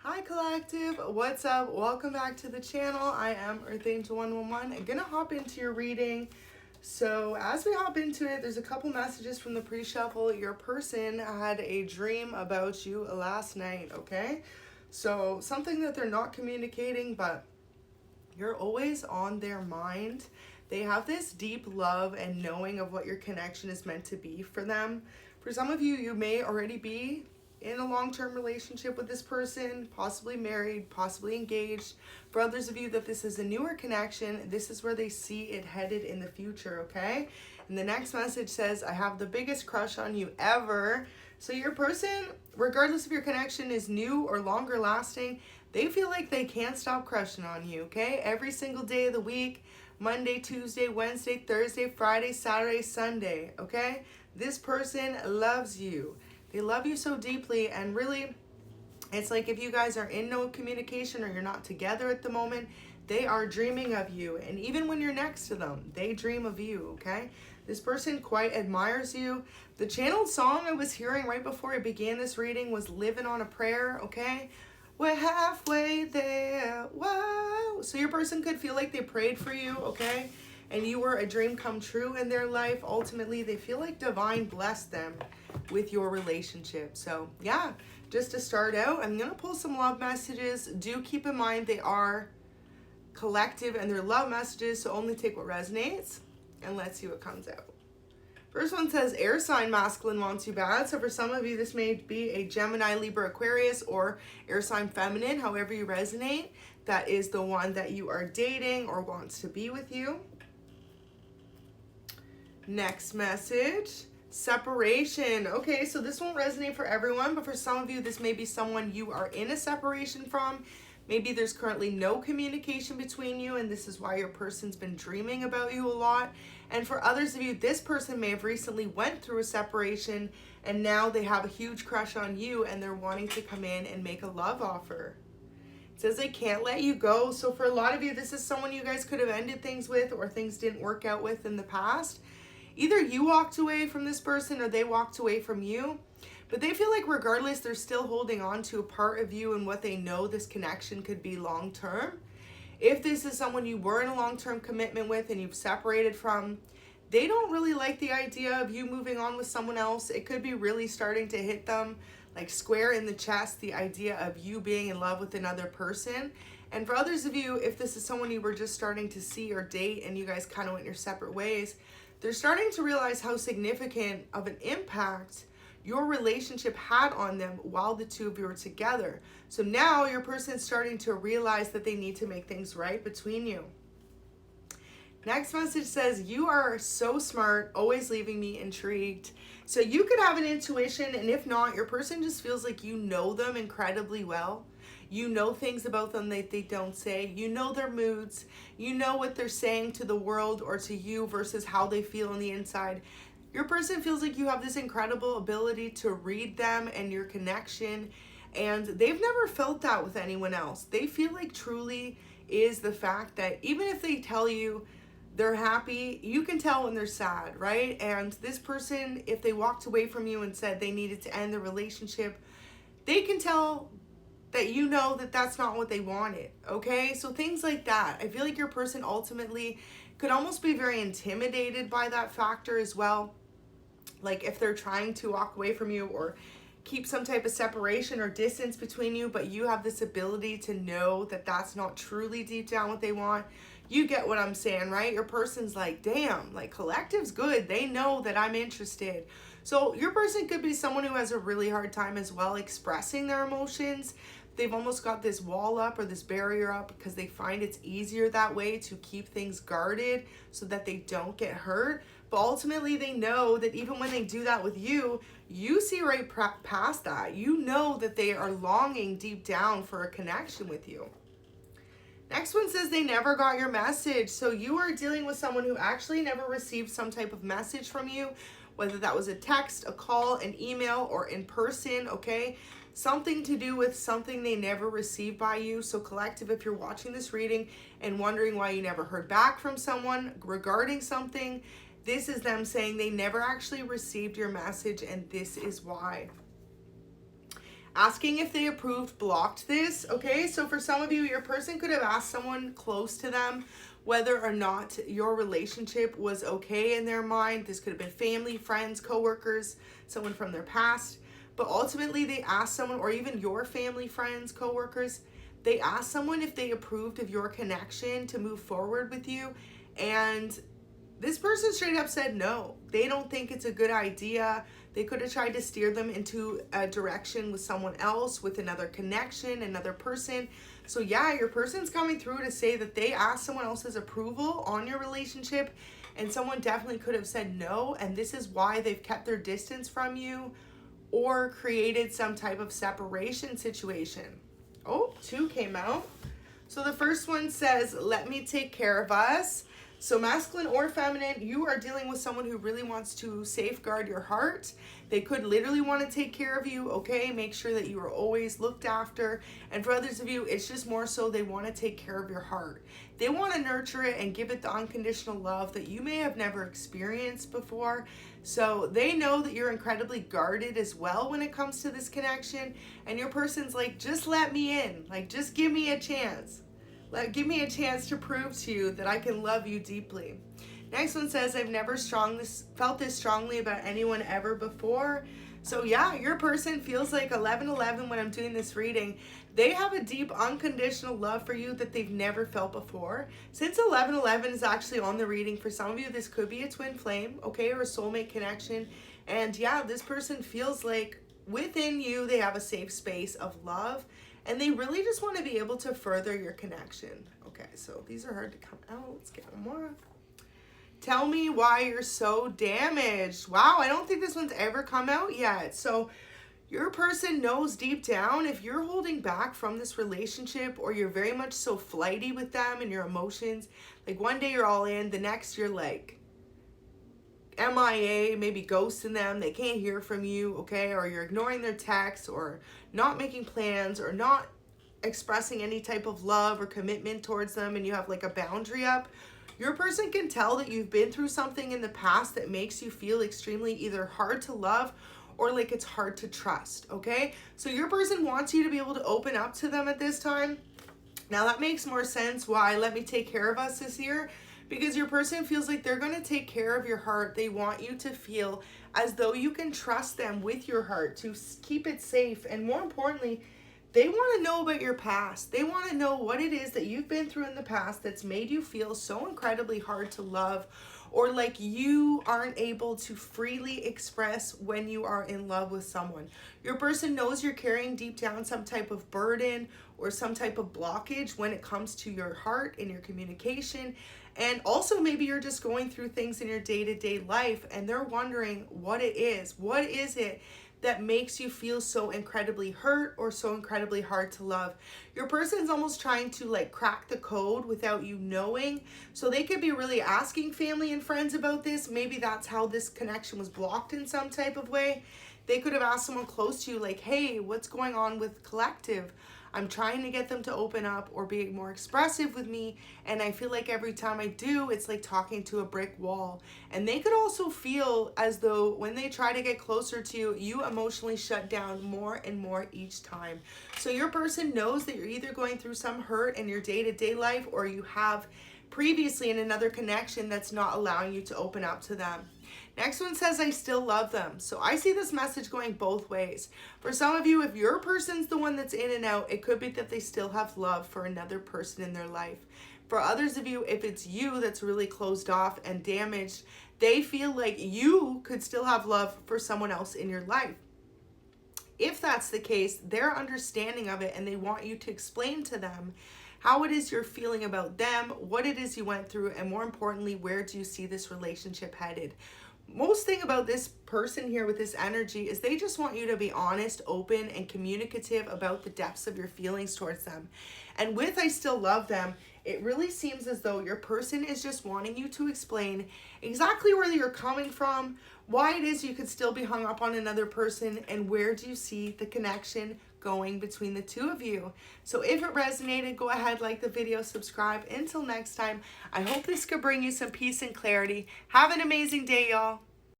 Hi Collective, what's up? Welcome back to the channel. I am Earth Angel 111. I'm gonna hop into your reading. So as we hop into it, there's a couple messages from the pre-shuffle. Your person had a dream about you last night, okay? So something that they're not communicating, but you're always on their mind. They have this deep love and knowing of what your connection is meant to be for them. For some of you, you may already be in a long-term relationship with this person, possibly married, possibly engaged. For others of you that this is a newer connection, this is where they see it headed in the future, okay? And the next message says, I have the biggest crush on you ever. So your person, regardless if your connection is new or longer lasting, they feel like they can't stop crushing on you, okay? Every single day of the week, Monday, Tuesday, Wednesday, Thursday, Friday, Saturday, Sunday, okay? This person loves you. They love you so deeply, and really, it's like if you guys are in no communication or you're not together at the moment, they are dreaming of you. And even when you're next to them, they dream of you, okay? This person quite admires you. The channeled song I was hearing right before I began this reading was Living on a Prayer, okay? We're halfway there, whoa. So your person could feel like they prayed for you, okay? And you were a dream come true in their life. Ultimately, they feel like divine blessed them with your relationship. So yeah, just to start out, I'm gonna pull some love messages. Do keep in mind they are collective and they're love messages, so only take what resonates, and let's see what comes out. First one says air sign masculine wants you bad. So for some of you, this may be a Gemini, Libra, Aquarius, or air sign feminine, however you resonate. That is the one that you are dating or wants to be with you. Next message, separation. Okay, so this won't resonate for everyone, but for some of you, this may be someone you are in a separation from. Maybe there's currently no communication between you, and this is why your person's been dreaming about you a lot. And for others of you, this person may have recently went through a separation, and now they have a huge crush on you, and they're wanting to come in and make a love offer. It says they can't let you go. So for a lot of you, this is someone you guys could have ended things with or things didn't work out with in the past. Either you walked away from this person or they walked away from you, but they feel like regardless, they're still holding on to a part of you and what they know this connection could be long term. If this is someone you were in a long-term commitment with and you've separated from, they don't really like the idea of you moving on with someone else. It could be really starting to hit them like square in the chest, the idea of you being in love with another person. And for others of you, if this is someone you were just starting to see or date and you guys kind of went your separate ways, they're starting to realize how significant of an impact your relationship had on them while the two of you were together. So now your person's starting to realize that they need to make things right between you. Next message says, you are so smart, always leaving me intrigued. So you could have an intuition, and if not, your person just feels like you know them incredibly well. You know things about them that they don't say. You know their moods. You know what they're saying to the world or to you versus how they feel on the inside. Your person feels like you have this incredible ability to read them and your connection, and they've never felt that with anyone else. They feel like truly is the fact that even if they tell you they're happy, you can tell when they're sad, right? And this person, if they walked away from you and said they needed to end the relationship, they can tell that you know that that's not what they wanted, okay? So things like that. I feel like your person ultimately could almost be very intimidated by that factor as well. Like if they're trying to walk away from you or keep some type of separation or distance between you, but you have this ability to know that that's not truly deep down what they want. You get what I'm saying, right? Your person's like, damn, like collective's good. They know that I'm interested. So your person could be someone who has a really hard time as well expressing their emotions. They've almost got this wall up or this barrier up because they find it's easier that way to keep things guarded so that they don't get hurt. But ultimately, they know that even when they do that with you, you see right past that. You know that they are longing deep down for a connection with you. Next one says they never got your message. So you are dealing with someone who actually never received some type of message from you, whether that was a text, a call, an email, or in person, okay? Something to do with something they never received by you. So collective, if you're watching this reading and wondering why you never heard back from someone regarding something, this is them saying they never actually received your message, and this is why. Asking if they approved blocked this, okay? So for some of you, your person could have asked someone close to them whether or not your relationship was okay in their mind. This could have been family, friends, coworkers, someone from their past. But ultimately, they asked someone, or even your family, friends, coworkers, they asked someone if they approved of your connection to move forward with you. And this person straight up said no. They don't think it's a good idea. They could have tried to steer them into a direction with someone else, with another connection, another person. So yeah, your person's coming through to say that they asked someone else's approval on your relationship, and someone definitely could have said no, and this is why they've kept their distance from you or created some type of separation situation. Oh, 2 came out. So the first one says, let me take care of us. So masculine or feminine, you are dealing with someone who really wants to safeguard your heart. They could literally want to take care of you, okay? Make sure that you are always looked after. And for others of you, it's just more so they want to take care of your heart. They want to nurture it and give it the unconditional love that you may have never experienced before. So they know that you're incredibly guarded as well when it comes to this connection. And your person's like, just let me in. Like, just give me a chance. Give me a chance to prove to you that I can love you deeply. Next one says, I've never felt this strongly about anyone ever before. So yeah, your person feels like 1111 when I'm doing this reading. They have a deep unconditional love for you that they've never felt before. Since 1111 is actually on the reading, for some of you, this could be a twin flame, okay, or a soulmate connection. And yeah, this person feels like within you, they have a safe space of love. And they really just want to be able to further your connection. Okay, so these are hard to come out. Let's get one more. Tell me why you're so damaged. Wow, I don't think this one's ever come out yet. So your person knows deep down if you're holding back from this relationship, or you're very much so flighty with them and your emotions, like one day you're all in, the next you're like MIA, maybe ghosting them, they can't hear from you, okay, or you're ignoring their texts, or not making plans, or not expressing any type of love or commitment towards them, and you have like a boundary up. Your person can tell that you've been through something in the past that makes you feel extremely either hard to love or like it's hard to trust, okay? So your person wants you to be able to open up to them at this time. Now that makes more sense why Let Me Take Care of Us is here. Because your person feels like they're going to take care of your heart. They want you to feel as though you can trust them with your heart to keep it safe. And more importantly, they want to know about your past. They want to know what it is that you've been through in the past that's made you feel so incredibly hard to love, or like you aren't able to freely express when you are in love with someone. Your person knows you're carrying deep down some type of burden or some type of blockage when it comes to your heart and your communication. And also maybe you're just going through things in your day-to-day life and they're wondering what it is. What is it that makes you feel so incredibly hurt or so incredibly hard to love? Your person's almost trying to like crack the code without you knowing. So they could be really asking family and friends about this. Maybe that's how this connection was blocked in some type of way. They could have asked someone close to you like, hey, what's going on with Collective? I'm trying to get them to open up or be more expressive with me, and I feel like every time I do, it's like talking to a brick wall. And they could also feel as though when they try to get closer to you, you emotionally shut down more and more each time. So your person knows that you're either going through some hurt in your day-to-day life, or you have previously in another connection that's not allowing you to open up to them. Next one says, I still love them. So I see this message going both ways. For some of you, if your person's the one that's in and out, it could be that they still have love for another person in their life. For others of you, if it's you that's really closed off and damaged, they feel like you could still have love for someone else in your life. If that's the case, they're understanding of it and they want you to explain to them how it is you're feeling about them, what it is you went through, and more importantly, where do you see this relationship headed? Most thing about this person here with this energy is they just want you to be honest, open, and communicative about the depths of your feelings towards them. And with I still love them, it really seems as though your person is just wanting you to explain exactly where you're coming from, why it is you could still be hung up on another person, and where do you see the connection going between the two of you. So if it resonated, go ahead, like the video, subscribe. Until next time, I hope this could bring you some peace and clarity. Have an amazing day, y'all.